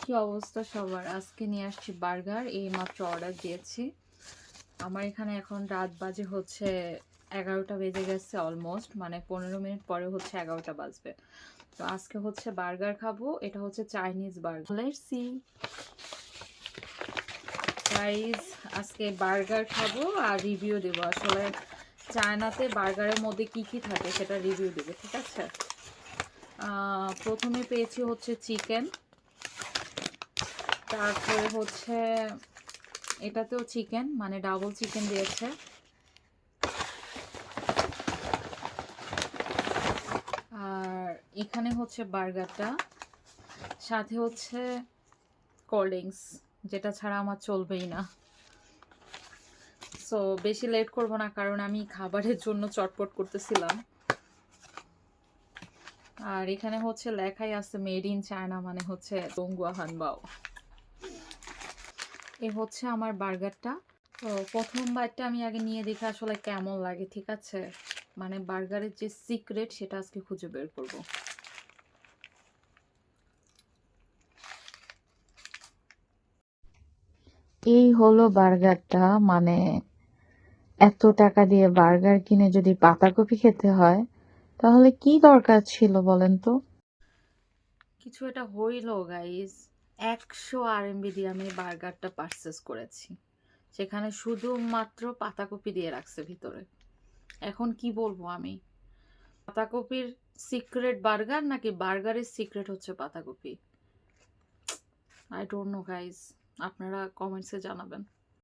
কি অবস্থা সবার? আজকে নিয়ে আসছি বার্গার, এই মাত্র অর্ডার দিয়েছি। আমার এখানে এখন রাত বাজে হচ্ছে 11টা বেজে গেছে অলমোস্ট, মানে 15 মিনিট পরে হচ্ছে 11টা বাজবে। তো আজকে হচ্ছে বার্গার খাবো, এটা হচ্ছে Chinese burger. Let's see guys, আজকে বার্গার খাবো আর রিভিউ দেবো। আসলে চায়নাতে বার্গারের মধ্যে কি কি থাকে সেটা রিভিউ দেবো, ঠিক আছে? প্রথমে পেয়েছি হচ্ছে চিকেন, তারপরে হচ্ছে এটাতেও চিকেন, মানে ডাবল চিকেন দিয়েছে। আর এখানে হচ্ছে বার্গারটা, সাথে হচ্ছে কোল্ড ড্রিঙ্কস, যেটা ছাড়া আমার চলবেই না। সো বেশি লেট করব না, কারণ আমি খাবারের জন্য চটপট করতেছিলাম। আর এখানে হচ্ছে লেখাই আছে মেড ইন চায়না, মানে হচ্ছে দোংগুয়া হানবাও। এ হচ্ছে আমার বার্গারটা। তো প্রথম বাইটটা আমি আগে নিয়ে দেখে আসলে কেমন লাগে, ঠিক আছে? মানে বার্গারের যে সিক্রেট সেটা আজকে খুঁজে বের করব। এই হলো বার্গারটা। মানে এত টাকা দিয়ে বার্গার কিনে যদি পাতাকপি খেতে হয়, তাহলে কি দরকার ছিল বলেন তো? কিছু এটা হইল গাইস। 100 RMB দিয়ে আমি বার্গারটা পারচেস করেছি, সেখানে শুধুমাত্র পাতাকপি দিয়ে রাখছে ভিতরে। এখন কি বলবো আমি? পাতাকপির সিক্রেট বার্গার নাকি বার্গারের সিক্রেট হচ্ছে পাতাকপি? আই ডোন্ট নো গাইস, আপনারা কমেন্টসে জানাবেন।